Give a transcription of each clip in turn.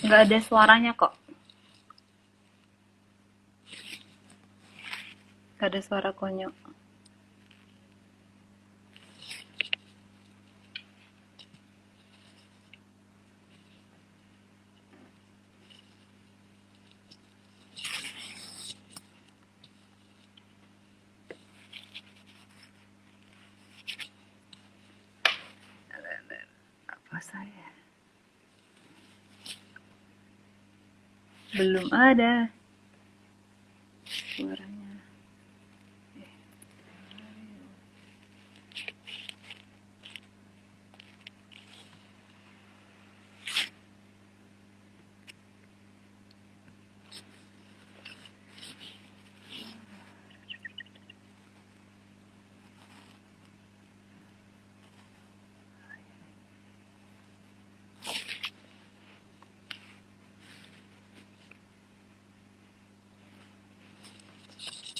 Nggak ada suaranya kok. Nggak ada suara konyol. Apa saya? Belum ada suaranya.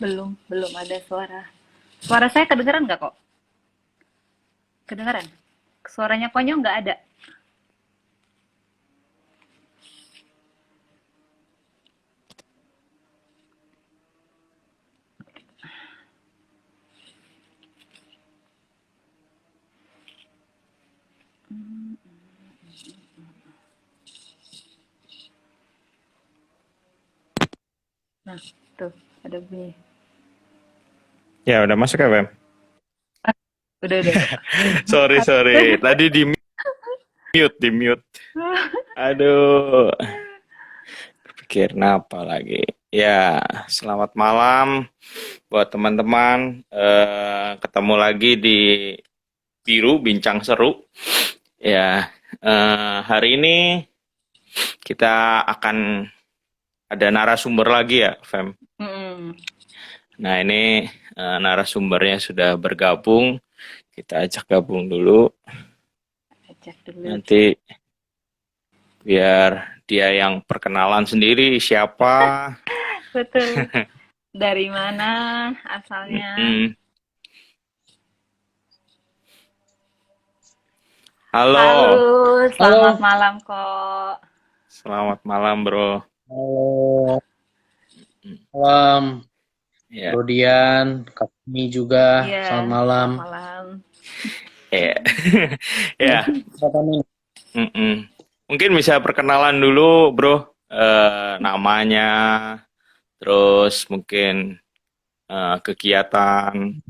Belum ada suara. Suara saya kedengeran nggak kok? Kedengeran? Suaranya konyol nggak ada. Nah, tuh ada bunyi. Ya, udah masuk ya, Bem? Udah. Sorry. Tadi di mute. Aduh, pikir kenapa lagi. Ya, selamat malam buat teman-teman. Ketemu lagi di Biru Bincang Seru. Ya, hari ini kita akan ada narasumber lagi ya, Fem. Nah, ini narasumbernya sudah bergabung. Kita ajak gabung dulu. Nanti biar dia yang perkenalan sendiri siapa. Betul. Dari mana asalnya? Halo, selamat malam kok. selamat malam bro. Halo, malam, Ya, Bro Dian, kami juga, Iya, selamat malam. selamat malam. ya, ya. Apa nih? Mungkin bisa perkenalan dulu bro, namanya, terus mungkin kegiatan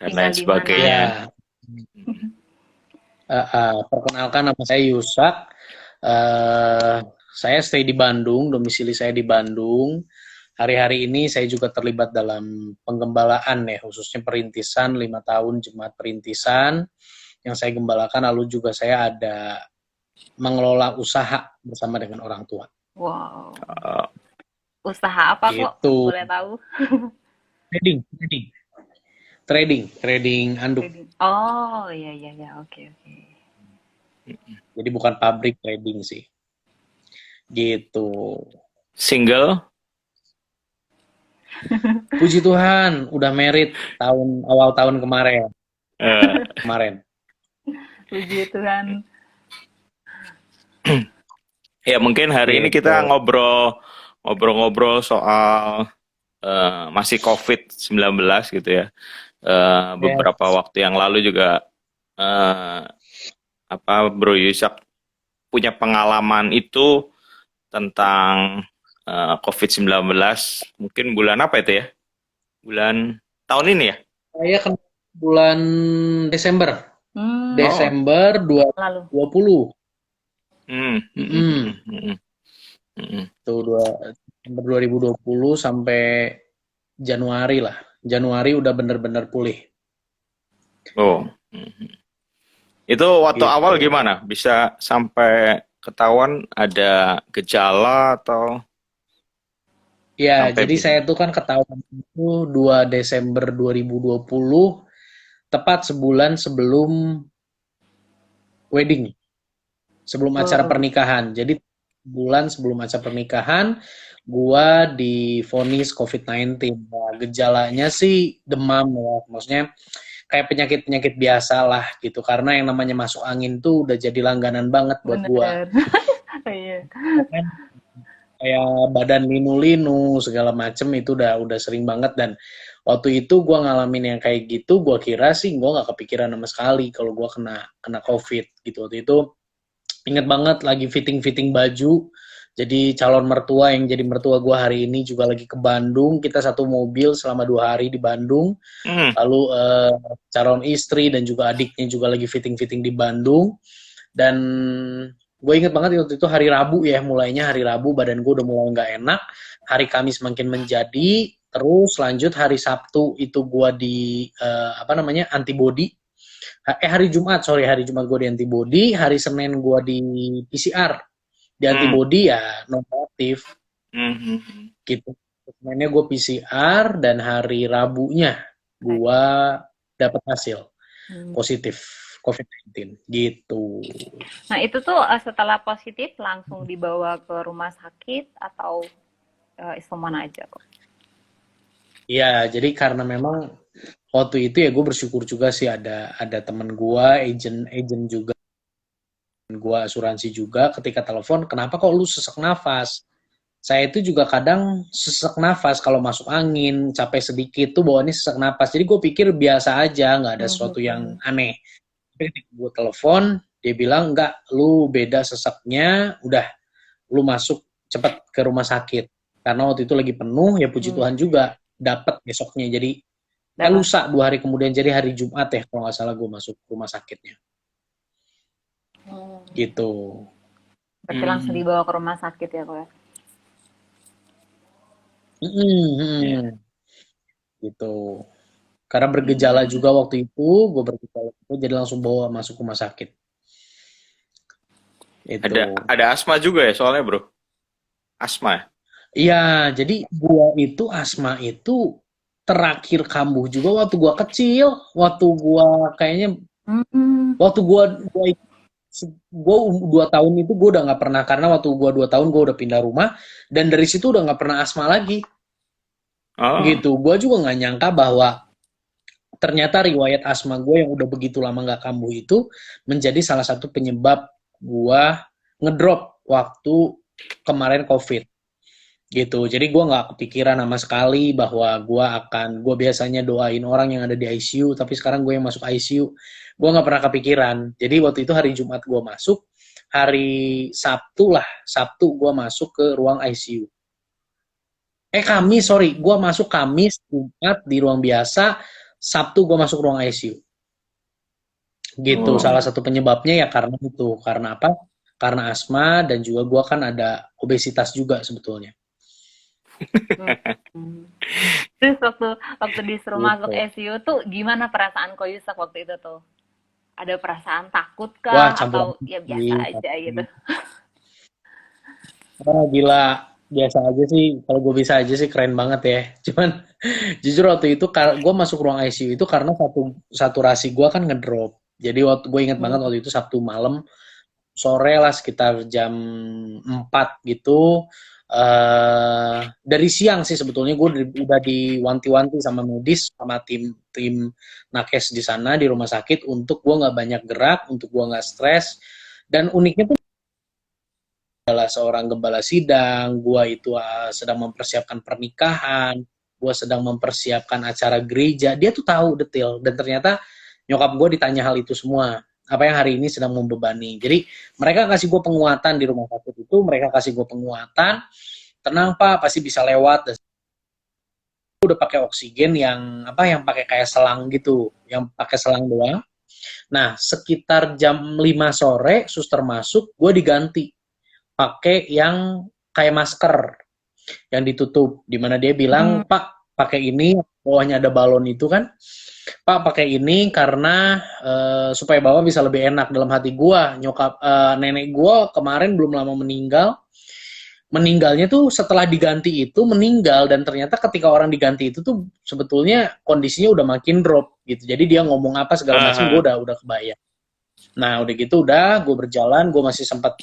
dan Tinggal lain di sebagainya. Perkenalkan, nama saya Yusak. Saya stay di Bandung, domisili saya di Bandung. Hari-hari ini saya juga terlibat dalam penggembalaan ya, khususnya perintisan 5 tahun jemaat perintisan yang saya gembalakan. Lalu juga saya ada mengelola usaha bersama dengan orang tua. Wow. Usaha apa kok? Gitu. Boleh tahu? Trading anduk. Oh, iya, oke. Jadi bukan pabrik trading sih. Gitu. Single? Puji Tuhan, udah married awal tahun kemarin. Puji Tuhan. Ya mungkin hari ini kita ngobrol-ngobrol soal masih COVID-19 gitu ya. Beberapa waktu yang lalu juga Bro Yusak punya pengalaman itu tentang COVID-19. Mungkin bulan apa itu ya? Bulan tahun ini ya? Saya kan bulan Desember. Desember 2020. Tuh, Desember 2020 sampai Januari lah. Januari udah bener-bener pulih. Oh. Itu waktu awal gimana? Bisa sampai ketahuan ada gejala atau? Ya, jadi saya tuh kan ketahuan itu 2 Desember 2020, tepat sebulan sebelum wedding. Sebelum acara pernikahan. Jadi bulan sebelum acara pernikahan, gua divonis COVID-19. Nah, gejalanya sih demam ya. Maksudnya kayak penyakit-penyakit biasa lah gitu. Karena yang namanya masuk angin tuh udah jadi langganan banget buat gua. Iya. Kan kayak badan linu-linu segala macem itu udah sering banget. Dan waktu itu gue ngalamin yang kayak gitu, gue kira sih gue nggak kepikiran sama sekali kalau gue kena COVID gitu. Waktu itu inget banget lagi fitting baju. Jadi calon mertua yang jadi mertua gue hari ini juga lagi ke Bandung. Kita satu mobil selama 2 hari di Bandung. Hmm. Lalu calon istri dan juga adiknya juga lagi fitting di Bandung. Dan gue inget banget waktu itu hari Rabu ya, mulainya hari Rabu badan gue udah mulai nggak enak. Hari Kamis makin menjadi, terus lanjut hari Sabtu itu gue di antibody. Hari Jumat gue di antibody, hari Senin gue di PCR. Di antibody ya negatif. Gitu. Seninnya gue PCR dan hari Rabunya gue dapat hasil positif COVID-19 gitu. Nah itu tuh setelah positif langsung dibawa ke rumah sakit atau isoman aja kok? Iya, jadi karena memang waktu itu ya gue bersyukur juga sih ada teman gue, agent juga, gue asuransi juga. Ketika telepon, kenapa kok lu sesak nafas? Saya itu juga kadang sesak nafas kalau masuk angin, capek sedikit tuh bawaannya sesak nafas. Jadi gue pikir biasa aja, nggak ada sesuatu yang aneh. Tapi ketika gue telepon, dia bilang enggak, lu beda sesaknya, udah lu masuk cepat ke rumah sakit. Karena waktu itu lagi penuh, ya puji Tuhan juga dapat besoknya. Jadi lusa 2 hari kemudian, jadi hari Jumat ya kalau nggak salah gue masuk rumah sakitnya. Gitu. Berarti langsung dibawa ke rumah sakit ya kok ya? Gitu. Karena bergejala juga waktu itu, gue bergejala itu, jadi langsung bawa masuk rumah sakit. Itu. Ada asma juga ya soalnya bro? Asma? Iya, jadi gue itu asma itu terakhir kambuh juga waktu gue kecil. Waktu gue kayaknya, waktu gue 2 tahun itu gue udah nggak pernah, karena waktu gue 2 tahun gue udah pindah rumah, dan dari situ udah nggak pernah asma lagi. Gitu. Gue juga nggak nyangka bahwa ternyata riwayat asma gue yang udah begitu lama nggak kambuh itu menjadi salah satu penyebab gue ngedrop waktu kemarin COVID. Gitu. Jadi gue nggak kepikiran sama sekali bahwa gue biasanya doain orang yang ada di ICU, tapi sekarang gue yang masuk ICU. Gue nggak pernah kepikiran. Jadi waktu itu hari Jumat gue masuk, hari Sabtu gue masuk ke ruang ICU. Gue masuk Kamis, Jumat di ruang biasa, Sabtu gue masuk ruang ICU. Gitu. Salah satu penyebabnya ya karena itu. Karena apa? Karena asma, dan juga gue kan ada obesitas juga sebetulnya. Terus waktu disuruh masuk ICU tuh gimana perasaan Ko Yusak waktu itu tuh? Ada perasaan takut kah? Atau ya biasa aja gitu? Gila, biasa aja sih. Kalau gue bisa aja sih keren banget ya. Cuman jujur waktu itu gue masuk ruang ICU itu karena saturasi gue kan ngedrop. Jadi waktu gue inget banget waktu itu Sabtu malam, sore lah sekitar jam 4 gitu. Dari siang sih sebetulnya gue udah diwanti-wanti sama medis, sama tim nakes di sana di rumah sakit untuk gue nggak banyak gerak, untuk gue nggak stres. Dan uniknya tuh adalah seorang gembala sidang, gue itu sedang mempersiapkan pernikahan, gue sedang mempersiapkan acara gereja. Dia tuh tahu detail, dan ternyata nyokap gue ditanya hal itu semua. Apa yang hari ini sedang membebani. Jadi mereka kasih gue penguatan di rumah sakit itu, mereka kasih gue penguatan, tenang Pak, pasti bisa lewat. Dan udah pakai oksigen yang pakai kayak selang gitu, yang pakai selang doang. Nah, sekitar jam 5 sore suster masuk, gue diganti pakai yang kayak masker yang ditutup, dimana dia bilang, Pak pakai ini, bawahnya ada balon itu kan, Pak pakai ini karena supaya Bapak bisa lebih enak. Dalam hati gua, nenek gua kemarin belum lama meninggalnya tuh setelah diganti itu meninggal, dan ternyata ketika orang diganti itu tuh sebetulnya kondisinya udah makin drop gitu. Jadi dia ngomong apa segala macam gua udah kebayang. Nah udah gitu gue berjalan, gue masih sempat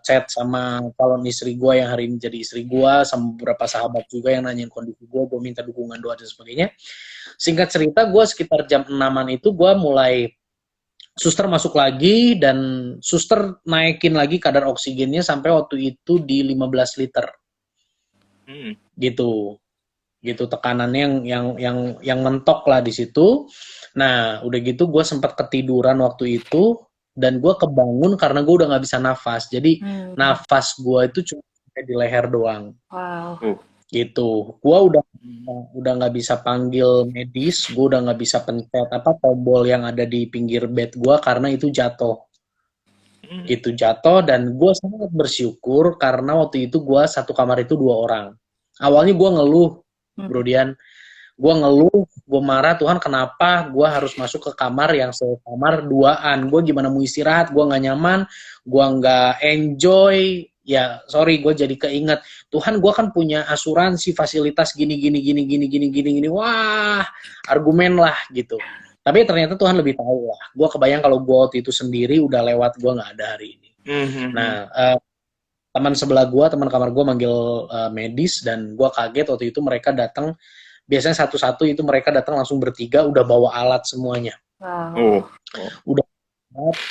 chat sama calon istri gue yang hari ini jadi istri gue, sama beberapa sahabat juga yang nanyain kondisi gue minta dukungan doa dan sebagainya. Singkat cerita, gue sekitar jam 6-an itu gue mulai suster masuk lagi dan suster naikin lagi kadar oksigennya sampai waktu itu di 15 liter gitu tekanannya yang mentok lah di situ. Nah udah gitu gue sempat ketiduran waktu itu dan gue kebangun karena gue udah nggak bisa nafas, jadi nafas gue itu cuma sampai di leher doang. Gitu, gue udah nggak bisa panggil medis, gue udah nggak bisa pencet tombol yang ada di pinggir bed gue karena itu jatuh. Gitu jatuh, dan gue sangat bersyukur karena waktu itu gue satu kamar itu 2 orang. Awalnya gue ngeluh, Bro Dian, gue ngeluh, gue marah, Tuhan kenapa gue harus masuk ke kamar yang sekamar 2-an, gue gimana mau istirahat, gue nggak nyaman, gue nggak enjoy. Ya sorry, gue jadi keinget, Tuhan gue kan punya asuransi fasilitas gini, wah argumen lah gitu. Tapi ternyata Tuhan lebih tahu lah. Gue kebayang kalau gue waktu itu sendiri udah lewat, gue nggak ada hari ini. Nah teman sebelah gue, teman kamar gue manggil medis, dan gue kaget waktu itu mereka datang. Biasanya satu-satu itu mereka datang langsung bertiga, udah bawa alat semuanya. Udah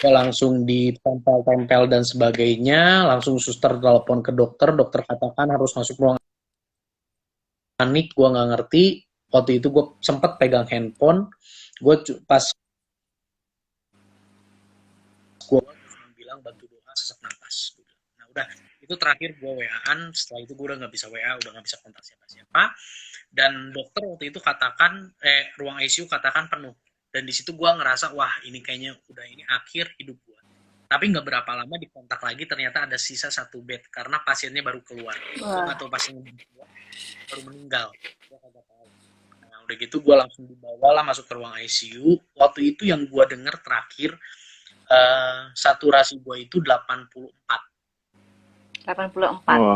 langsung ditempel-tempel dan sebagainya, langsung suster telepon ke dokter katakan harus masuk ruang. Panik, gue nggak ngerti. Waktu itu gue sempet pegang handphone, gue pas gue cuma bilang bantu doa sesak napas. Nah udah, itu terakhir gue WA-an. Setelah itu gue udah nggak bisa WA, udah nggak bisa kontak siapa-siapa. Dan dokter waktu itu katakan, ruang ICU katakan penuh. Dan di situ gue ngerasa, wah ini kayaknya udah ini akhir hidup gue. Tapi nggak berapa lama dikontak lagi, ternyata ada sisa 1 bed karena pasiennya baru keluar. Gue nggak tahu pasiennya baru meninggal. Gue kagak tahu. Nah udah gitu gue langsung dibawa lah masuk ke ruang ICU. Waktu itu yang gue dengar terakhir, saturasi gue itu 84.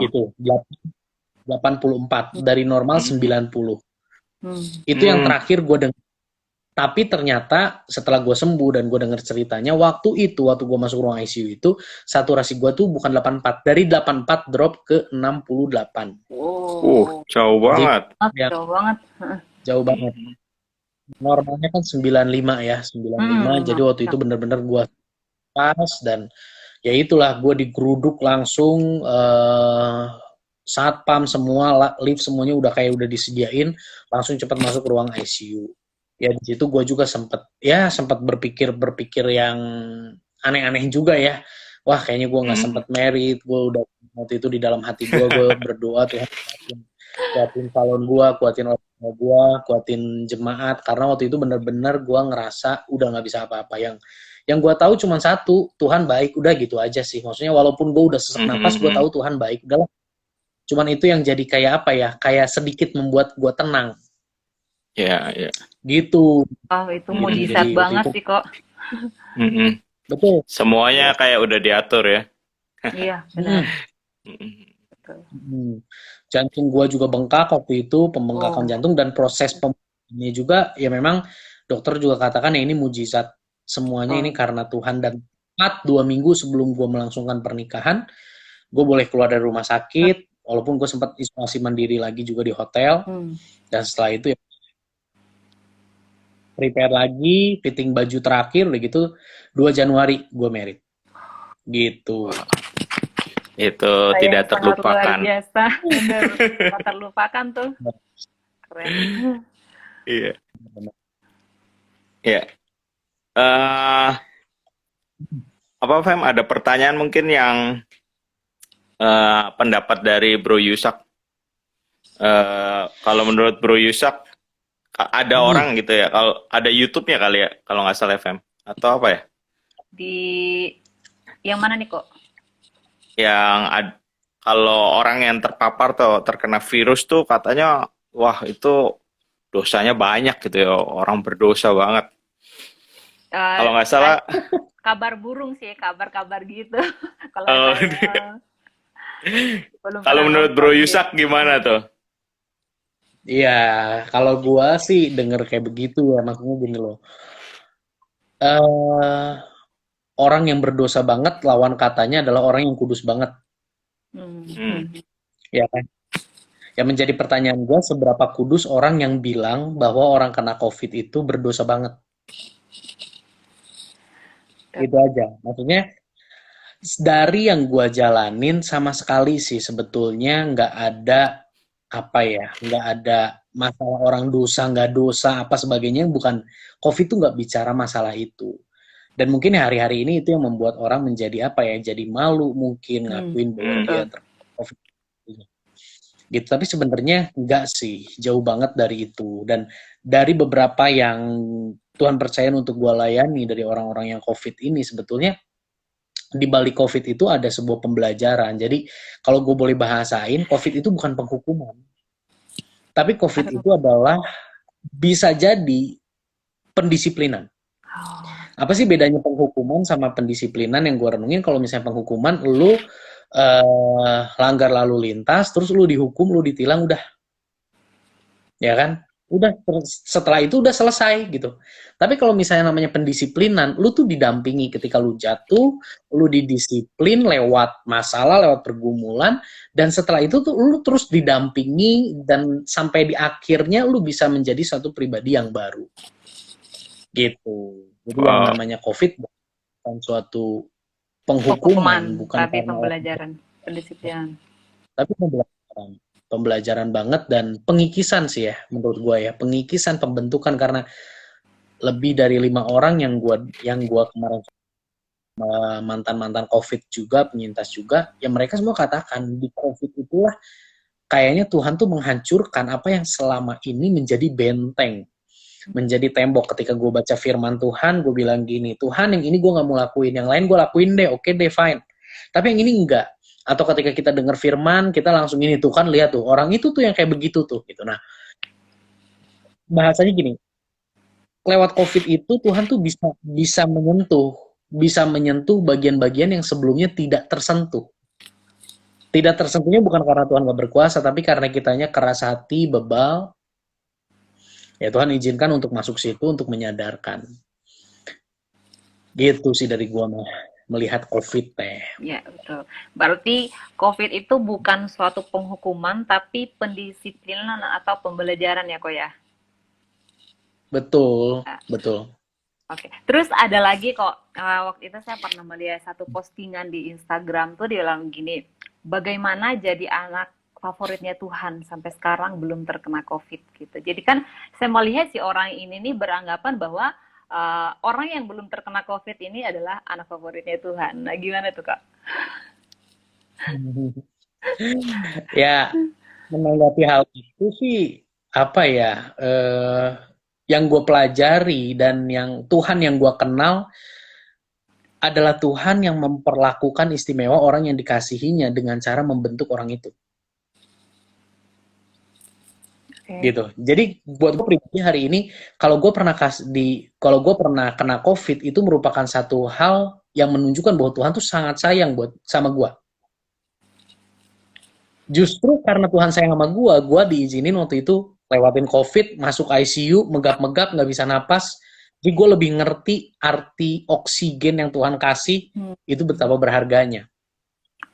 Gitu. 84 dari normal 90. Itu yang terakhir gue dengar. Tapi ternyata setelah gue sembuh dan gue dengar ceritanya, waktu gue masuk ruang ICU itu saturasi gue tuh bukan 84, dari 84 drop ke 68. Jauh banget. Jauh banget. Normalnya kan 95 ya, 95. Jadi waktu itu bener-bener gue pas, dan ya itulah gue digeruduk langsung, satpam semua, lift semuanya udah disediain, langsung cepat masuk ke ruang ICU. Ya di situ gue juga sempat berpikir yang aneh-aneh juga ya. Wah kayaknya gue nggak sempat merit. Gue udah waktu itu di dalam hati gue berdoa, Tuhan kuatin salon gue, kuatin orang tua gue, kuatin jemaat, karena waktu itu benar-benar gue ngerasa udah nggak bisa apa-apa. Yang gue tahu cuma satu, Tuhan baik, udah gitu aja sih. Maksudnya walaupun gue udah sesak napas, gue tahu Tuhan baik, udahlah. Cuman itu yang jadi kayak sedikit membuat gue tenang. Ya. Gitu. Itu mujizat banget sih kok. Betul. Semuanya kayak udah diatur ya. Iya, benar. Jantung gua juga bengkak waktu itu, pembengkakan jantung, dan proses pembuahannya juga ya memang dokter juga katakan ya ini mujizat. Semuanya ini karena Tuhan. Dan 2 minggu sebelum gua melangsungkan pernikahan, gua boleh keluar dari rumah sakit, walaupun gua sempat isolasi mandiri lagi juga di hotel. Dan setelah itu ya prepare lagi, fitting baju terakhir, udah gitu 2 Januari gue married. Gitu. Itu saya tidak terlupakan. Luar biasa. Tidak terlupakan tuh. Keren. Iya. Iya. Apa Fem, ada pertanyaan mungkin yang pendapat dari Bro Yusak. Kalau menurut Bro Yusak, ada orang gitu ya, kalau ada YouTube-nya kali ya, kalau nggak salah FM, atau apa ya? Di yang mana nih kok? Kalau orang yang terpapar atau terkena virus tuh katanya, wah itu dosanya banyak gitu ya, orang berdosa banget. Kalau nggak salah. Kabar burung sih, kabar-kabar gitu. Kalau menurut Bro Yusak gimana tuh? Iya, kalau gua sih denger kayak begitu ya, maksudnya gini loh. Orang yang berdosa banget, lawan katanya adalah orang yang kudus banget. Ya kan? Yang menjadi pertanyaan gua, seberapa kudus orang yang bilang bahwa orang kena COVID itu berdosa banget? Gitu aja. Maksudnya dari yang gua jalanin sama sekali sih sebetulnya nggak ada apa ya, nggak ada masalah orang dosa nggak dosa apa sebagainya. Bukan, COVID tuh nggak bicara masalah itu. Dan mungkin hari-hari ini itu yang membuat orang menjadi apa ya, jadi malu mungkin ngakuin bahwa dia COVID gitu. Tapi sebenarnya enggak sih, jauh banget dari itu. Dan dari beberapa yang Tuhan percayain untuk gue layani dari orang-orang yang COVID ini, sebetulnya di balik COVID itu ada sebuah pembelajaran. Jadi kalau gue boleh bahasain, COVID itu bukan penghukuman. Tapi COVID itu adalah bisa jadi pendisiplinan. Apa sih bedanya penghukuman sama pendisiplinan yang gue renungin? Kalau misalnya penghukuman, lu langgar lalu lintas, terus lu dihukum, lu ditilang, udah. Ya kan? Udah, setelah itu udah selesai gitu. Tapi kalau misalnya namanya pendisiplinan, lu tuh didampingi ketika lu jatuh, lu didisiplin lewat masalah, lewat pergumulan, dan setelah itu tuh lu terus didampingi, dan sampai di akhirnya lu bisa menjadi satu pribadi yang baru. Gitu. Jadi yang namanya COVID bukan suatu penghukuman, bukan tapi pembelajaran, pendisiplinan. Tapi pembelajaran banget dan pengikisan sih ya menurut gue ya, pengikisan, pembentukan, karena lebih dari 5 orang yang gua kemarin mantan COVID juga, penyintas juga, ya mereka semua katakan di COVID itulah kayaknya Tuhan tuh menghancurkan apa yang selama ini menjadi benteng, menjadi tembok. Ketika gue baca firman Tuhan, gue bilang gini, Tuhan yang ini gue gak mau lakuin, yang lain gue lakuin deh, oke deh, fine. Tapi yang ini enggak. Atau ketika kita dengar firman, kita langsung ini, tuh kan lihat tuh, orang itu tuh yang kayak begitu tuh, gitu. Nah, bahasanya gini, lewat COVID itu Tuhan tuh bisa menyentuh bagian-bagian yang sebelumnya tidak tersentuh. Tidak tersentuhnya bukan karena Tuhan gak berkuasa, tapi karena kitanya keras hati, bebal. Ya Tuhan izinkan untuk masuk situ, untuk menyadarkan. Gitu sih dari gua mah melihat COVID teh. Ya, betul. Berarti COVID itu bukan suatu penghukuman, tapi pendisiplinan atau pembelajaran ya, Ko ya? Betul, betul. Oke. Terus ada lagi kok, waktu itu saya pernah melihat satu postingan di Instagram tuh dia bilang gini, bagaimana jadi anak favoritnya Tuhan sampai sekarang belum terkena COVID gitu. Jadi kan saya melihat si orang ini nih beranggapan bahwa orang yang belum terkena COVID ini adalah anak favoritnya Tuhan. Nah, gimana tuh, Kak? Ya, menanggapi hal itu sih, apa ya, yang gue pelajari dan yang Tuhan yang gue kenal adalah Tuhan yang memperlakukan istimewa orang yang dikasihinya dengan cara membentuk orang itu. Gitu. Jadi buat gue pribadi hari ini, kalau gue pernah kena COVID, itu merupakan satu hal yang menunjukkan bahwa Tuhan tuh sangat sayang sama gue. Justru karena Tuhan sayang sama gue diizinin waktu itu lewatin COVID, masuk ICU, megap-megap, nggak bisa napas. Jadi gue lebih ngerti arti oksigen yang Tuhan kasih, itu betapa berharganya.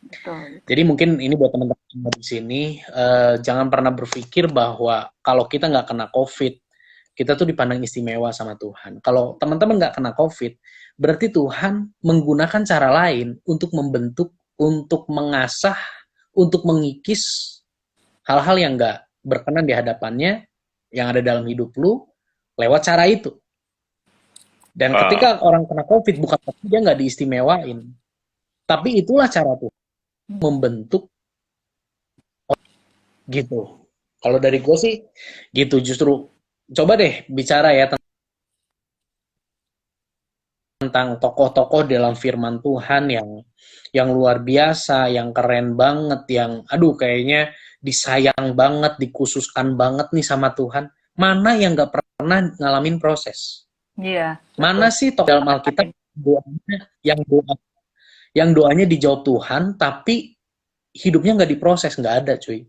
Betul. Jadi mungkin ini buat teman-teman di sini, jangan pernah berpikir bahwa kalau kita nggak kena COVID, kita tuh dipandang istimewa sama Tuhan. Kalau teman-teman nggak kena COVID, berarti Tuhan menggunakan cara lain untuk membentuk, untuk mengasah, untuk mengikis hal-hal yang nggak berkenan di hadapannya, yang ada dalam hidup lu, lewat cara itu. Dan ketika orang kena COVID, bukan berarti dia nggak diistimewain. Tapi itulah cara Tuhan membentuk gitu. Kalau dari gue sih gitu, justru coba deh bicara ya tentang tokoh-tokoh dalam firman Tuhan yang luar biasa, yang keren banget, yang aduh kayaknya disayang banget, dikhususkan banget nih sama Tuhan. Mana yang gak pernah ngalamin proses? Iya. Mana sih tokoh dalam Alkitab yang doanya dijawab Tuhan, tapi hidupnya nggak diproses, nggak ada cuy.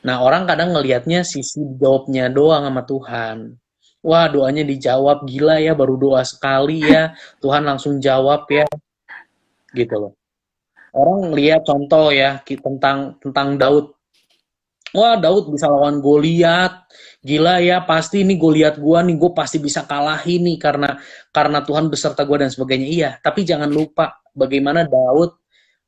Nah orang kadang ngelihatnya sisi jawabnya doang sama Tuhan. Wah doanya dijawab, gila ya, baru doa sekali ya Tuhan langsung jawab ya, gitu loh. Orang lihat contoh ya tentang Daud. Wah Daud bisa lawan Goliat, gila ya, pasti ini gue lihat gue nih, gue pasti bisa kalahin nih karena Tuhan beserta gue dan sebagainya. Iya, tapi jangan lupa bagaimana Daud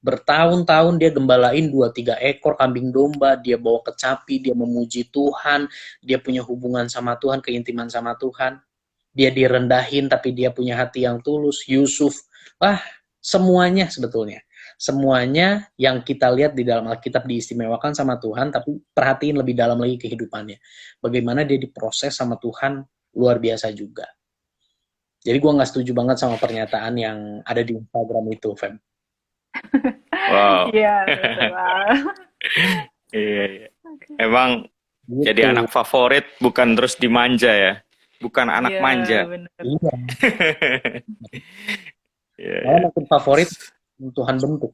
bertahun-tahun dia gembalain 2-3 ekor kambing domba, dia bawa kecapi, dia memuji Tuhan, dia punya hubungan sama Tuhan, keintiman sama Tuhan. Dia direndahin tapi dia punya hati yang tulus. Yusuf, semuanya sebetulnya. Semuanya yang kita lihat di dalam Alkitab diistimewakan sama Tuhan, tapi perhatiin lebih dalam lagi kehidupannya. Bagaimana dia diproses sama Tuhan, luar biasa juga. Jadi gue nggak setuju banget sama pernyataan yang ada di Instagram itu, Feb. Wow. Iya, betul. Iya. Emang Gitu. jadi anak favorit bukan terus dimanja ya. Bukan anak Iya, manja. bener. Iya. Iya. Malah makin favorit Tuhan bentuk.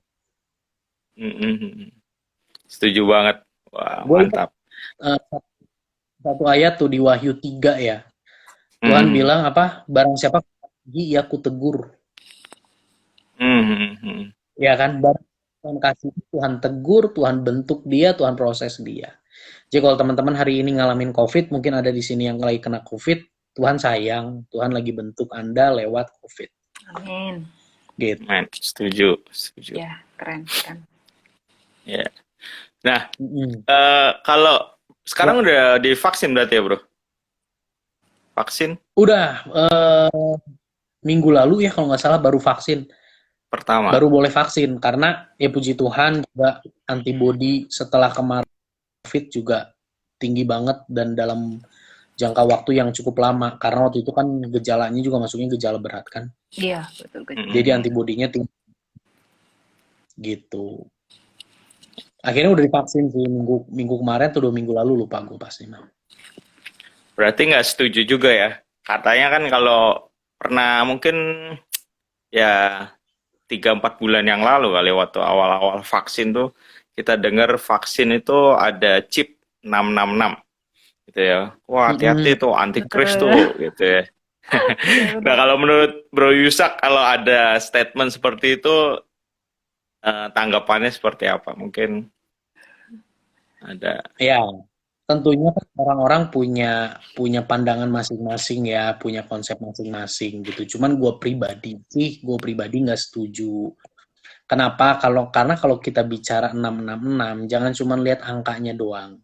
Setuju banget. Wah, Gua mantap. Satu ayat tuh di Wahyu 3 ya. Tuhan bilang apa? Barang siapa ia kutegur. Ya kan? Barang Tuhan kasih, Tuhan tegur, Tuhan bentuk dia, Tuhan proses dia. Jadi kalau teman-teman hari ini ngalamin COVID, mungkin ada di sini yang lagi kena COVID, Tuhan sayang, Tuhan lagi bentuk Anda lewat COVID. Amin. Gitu. Man, setuju. Ya, keren. Ya. Nah, kalau sekarang udah divaksin berarti ya, Bro? Vaksin? Udah, minggu lalu ya kalau nggak salah baru vaksin. Pertama. Baru boleh vaksin, karena ya puji Tuhan juga antibody setelah kemarin COVID juga tinggi banget dan dalam jangka waktu yang cukup lama. Karena waktu itu kan gejalanya juga masuknya gejala berat kan. Iya, betul. Jadi antibodinya tinggi. Gitu. Akhirnya udah divaksin sih minggu kemarin atau 2 minggu lalu, lupa gue pasti. Berarti nggak setuju juga ya? Katanya kan kalau pernah mungkin ya 3-4 bulan yang lalu kali waktu awal-awal vaksin tuh kita dengar vaksin itu ada chip 666 gitu ya. Wah, hati-hati tuh antikris tuh gitu ya. Nah, kalau menurut Bro Yusak, kalau ada statement seperti itu tanggapannya seperti apa? Mungkin ada. Ya, tentunya orang-orang punya pandangan masing-masing ya, punya konsep masing-masing gitu. Cuman gue pribadi nggak setuju. Kenapa? Karena kalau kita bicara 666, jangan cuma lihat angkanya doang.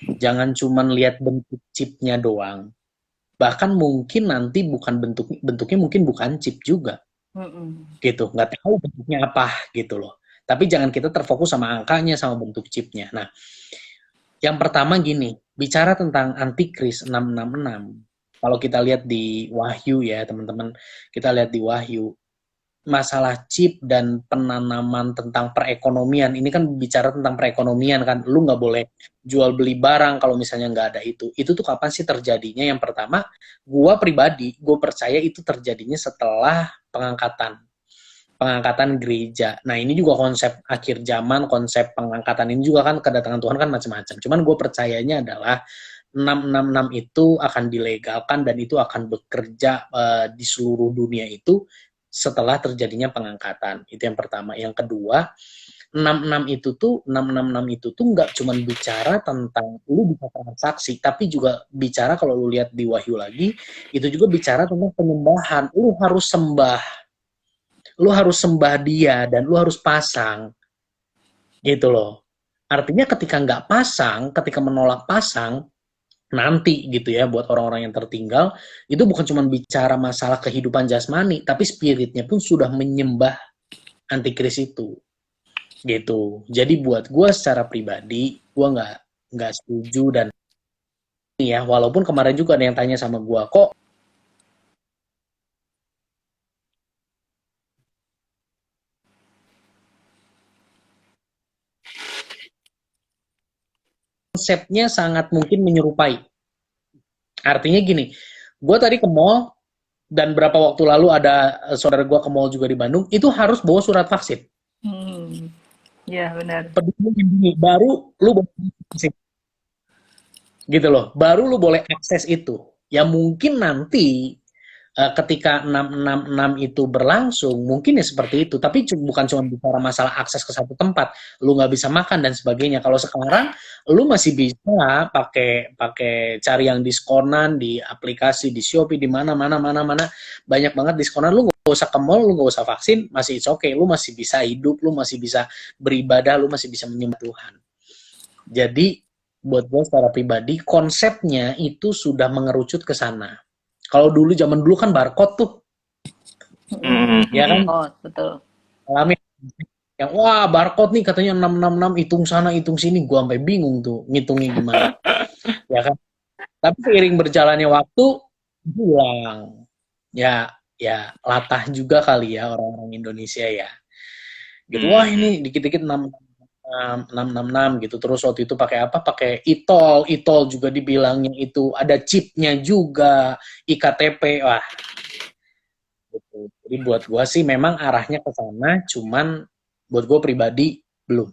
Jangan cuma lihat bentuk chipnya doang. Bahkan mungkin nanti bukan bentuknya mungkin bukan chip juga. Gitu, nggak tahu bentuknya apa gitu loh. Tapi jangan kita terfokus sama angkanya, sama bentuk chipnya. Nah, yang pertama gini, bicara tentang antikris 666. Kalau kita lihat di Wahyu ya, teman-teman, kita lihat di Wahyu, masalah chip dan penanaman tentang perekonomian, ini kan bicara tentang perekonomian kan, lu nggak boleh jual beli barang kalau misalnya nggak ada itu tuh kapan sih terjadinya? Yang pertama, gue percaya itu terjadinya setelah pengangkatan gereja. Nah, ini juga konsep akhir zaman, konsep pengangkatan ini juga kan kedatangan Tuhan kan macam-macam. Cuman gue percayanya adalah 666 itu akan dilegalkan dan itu akan bekerja di seluruh dunia itu setelah terjadinya pengangkatan. Itu yang pertama. Yang kedua, 666 itu tuh nggak cuma bicara tentang lu bisa transaksi, tapi juga bicara kalau lu lihat di Wahyu lagi, itu juga bicara tentang penyembahan. Lu harus sembah dia dan lu harus pasang. Gitu loh. Artinya ketika nggak pasang, ketika menolak pasang, nanti gitu ya buat orang-orang yang tertinggal, itu bukan cuma bicara masalah kehidupan jasmani, tapi spiritnya pun sudah menyembah antikris itu. Gitu. Jadi buat gue secara pribadi, gue nggak setuju. Dan ya walaupun kemarin juga ada yang tanya sama gue, kok konsepnya sangat mungkin menyerupai. Artinya gini, gue tadi ke mall, dan berapa waktu lalu ada saudara gue ke mall juga di Bandung, itu harus bawa surat vaksin. Iya, benar. Baru lu boleh vaksin. Gitu loh, baru lu boleh akses itu. Ya mungkin nanti ketika 666 itu berlangsung, mungkin ya seperti itu. Tapi bukan cuma bicara masalah akses ke satu tempat, lu nggak bisa makan dan sebagainya. Kalau sekarang, lu masih bisa pakai pakai cari yang diskonan di aplikasi, di Shopee, di mana, banyak banget diskonan. Lu nggak usah ke mall, lu nggak usah vaksin, masih it's okay. Lu masih bisa hidup, lu masih bisa beribadah, lu masih bisa menyembah Tuhan. Jadi, buat gue secara pribadi, konsepnya itu sudah mengerucut ke sana. Kalau zaman dulu kan barcode tuh, ya kan? Oh, betul. Alami yang wah barcode nih katanya 666 hitung sana hitung sini, gua sampai bingung tuh ngitungnya gimana. Ya kan? Tapi seiring berjalannya waktu hilang. Ya latah juga kali ya orang-orang Indonesia ya. Gitu wah ini dikit-dikit 666 gitu. Terus waktu itu pakai apa? Pakai e-tol juga dibilangnya itu ada chipnya juga, iktp. Wah, gitu. Jadi buat gua sih memang arahnya ke sana, cuman buat gua pribadi belum.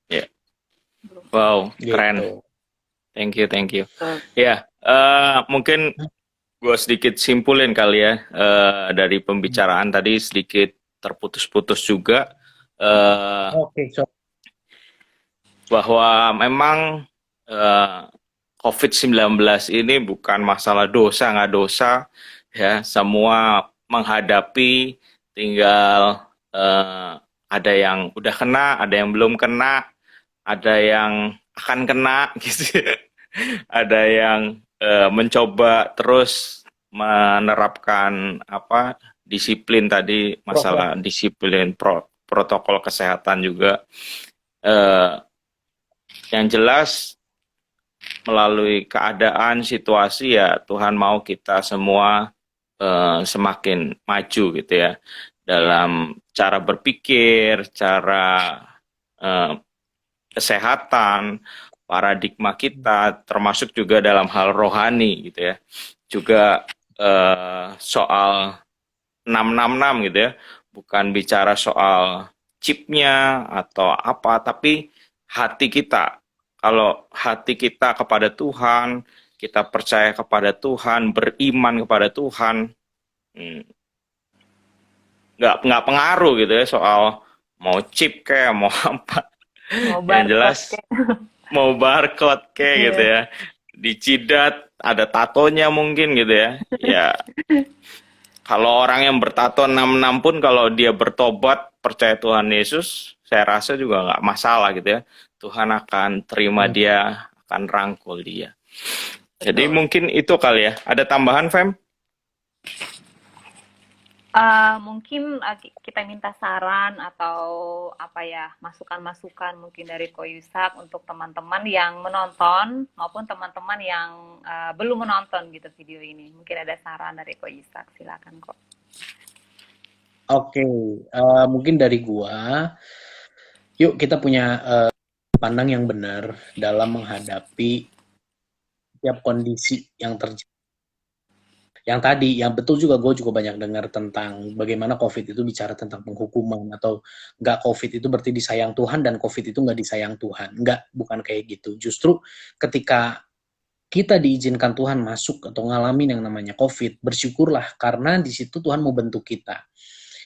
Ya. Wow, Gitu. keren. Thank you. Ya, mungkin gue sedikit simpulin kali ya, dari pembicaraan tadi sedikit terputus-putus juga, Oke, so bahwa memang COVID-19 ini bukan masalah dosa nggak dosa, ya semua menghadapi, tinggal ada yang udah kena, ada yang belum kena, ada yang akan kena gitu, ada yang mencoba terus menerapkan apa disiplin tadi, masalah disiplin protokol kesehatan juga. Yang jelas melalui keadaan situasi ya Tuhan mau kita semua semakin maju gitu ya dalam cara berpikir, cara kesehatan, paradigma kita, termasuk juga dalam hal rohani gitu ya. Juga soal 666 gitu ya, bukan bicara soal chipnya atau apa, tapi hati kita. Kalau hati kita kepada Tuhan, kita percaya kepada Tuhan, beriman kepada Tuhan, nggak pengaruh gitu ya soal mau chip kayak mau apa. Yang jelas mau barcode kayak gitu ya, dicidat ada tatonya mungkin gitu ya. Ya kalau orang yang bertato 66 pun kalau dia bertobat percaya Tuhan Yesus, saya rasa juga nggak masalah gitu ya. Tuhan akan terima dia, akan rangkul dia. Jadi mungkin itu kali ya. Ada tambahan, Fem? Mungkin kita minta saran atau apa ya, masukan-masukan mungkin dari Ko Yusak untuk teman-teman yang menonton maupun teman-teman yang belum menonton gitu video ini. Mungkin ada saran dari Ko Yusak, silakan kok. Oke, mungkin dari gua, yuk kita punya pandang yang benar dalam menghadapi setiap kondisi yang terjadi. Yang tadi, yang betul juga gue juga banyak dengar tentang bagaimana COVID itu bicara tentang penghukuman atau nggak COVID itu berarti disayang Tuhan dan COVID itu nggak disayang Tuhan. Nggak, bukan kayak gitu. Justru ketika kita diizinkan Tuhan masuk atau ngalamin yang namanya COVID, bersyukurlah karena di situ Tuhan mau bentuk kita.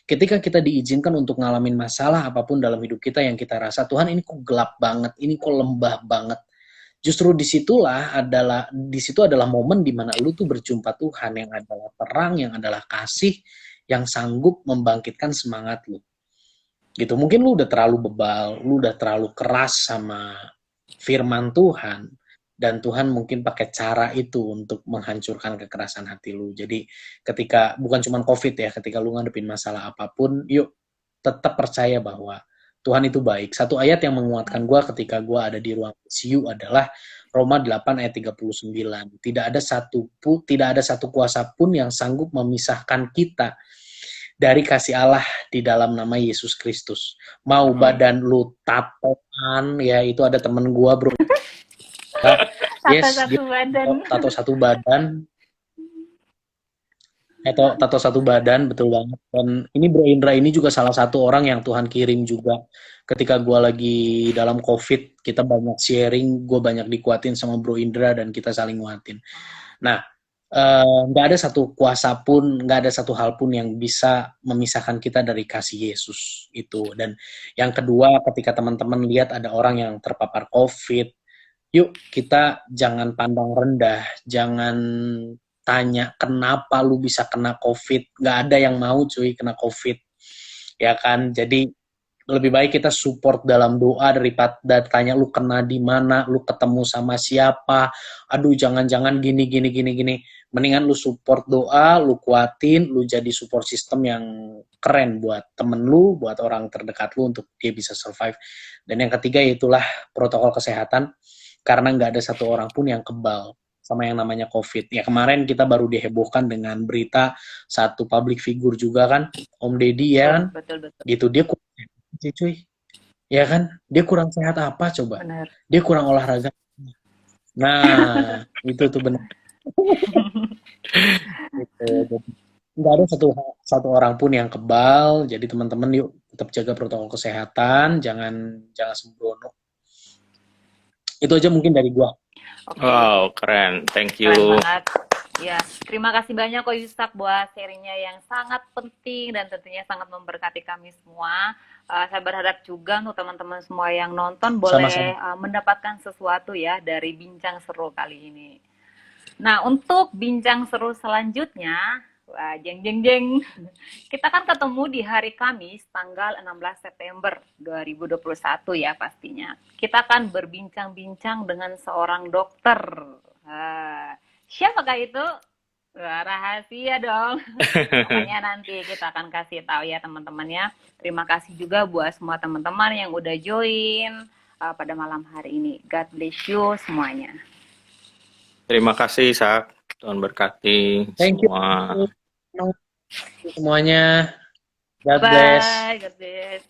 Ketika kita diizinkan untuk ngalamin masalah apapun dalam hidup kita yang kita rasa, Tuhan ini kok gelap banget, ini kok lembah banget. Justru di situ adalah momen di mana lu tuh berjumpa Tuhan yang adalah terang, yang adalah kasih, yang sanggup membangkitkan semangat lu. Gitu. Mungkin lu udah terlalu bebal, lu udah terlalu keras sama firman Tuhan, dan Tuhan mungkin pakai cara itu untuk menghancurkan kekerasan hati lu. Jadi ketika, bukan cuma COVID ya, ketika lu ngadepin masalah apapun, yuk tetap percaya bahwa Tuhan itu baik. Satu ayat yang menguatkan gue ketika gue ada di ruang ICU adalah Roma 8 ayat 39. Tidak ada satu kuasa pun yang sanggup memisahkan kita dari kasih Allah di dalam nama Yesus Kristus. Mau badan lu tatoan, ya itu ada temen gue bro. Tato satu badan. Tato satu badan, betul banget. Dan ini Bro Indra ini juga salah satu orang yang Tuhan kirim juga. Ketika gue lagi dalam COVID, kita banyak sharing, gue banyak dikuatin sama Bro Indra dan kita saling nguatin. Nah, nggak ada satu kuasa pun, nggak ada satu hal pun yang bisa memisahkan kita dari kasih Yesus itu. Dan yang kedua, ketika teman-teman lihat ada orang yang terpapar COVID, yuk kita jangan pandang rendah, jangan tanya kenapa lu bisa kena COVID. Nggak ada yang mau cuy kena COVID, ya kan? Jadi lebih baik kita support dalam doa daripada tanya lu kena di mana, lu ketemu sama siapa, aduh jangan-jangan gini gini gini gini. Mendingan lu support doa, lu kuatin, lu jadi support system yang keren buat temen lu, buat orang terdekat lu untuk dia bisa survive. Dan yang ketiga itulah protokol kesehatan, karena nggak ada satu orang pun yang kebal sama yang namanya COVID. Ya kemarin kita baru dihebohkan dengan berita satu public figure juga kan, Om Deddy ya kan, Betul, betul. gitu dia cuy, ya kan, dia kurang sehat apa coba, Benar. dia kurang olahraga. Nah itu tuh benar. Gitu. Nggak ada satu orang pun yang kebal. Jadi teman-teman yuk tetap jaga protokol kesehatan, jangan sembrono. Itu aja mungkin dari gua. Oke, Wow, keren. Thank keren you. banget. Ya, terima kasih banyak kok Yusak buat sharingnya yang sangat penting dan tentunya sangat memberkati kami semua. Saya berharap juga untuk teman-teman semua yang nonton boleh Sama-sama. mendapatkan sesuatu ya dari bincang seru kali ini. Nah, untuk bincang seru selanjutnya, wah, jeng jeng jeng. Kita kan ketemu di hari Kamis tanggal 16 September 2021 ya pastinya. Kita akan berbincang-bincang dengan seorang dokter. Siapakah itu? Wah, rahasia dong. Pokoknya nanti kita akan kasih tahu ya teman-teman ya. Terima kasih juga buat semua teman-teman yang udah join pada malam hari ini. God bless you semuanya. Terima kasih, Sak. Tuhan berkati Thank you semua. semuanya. God bless. Bye, God bless.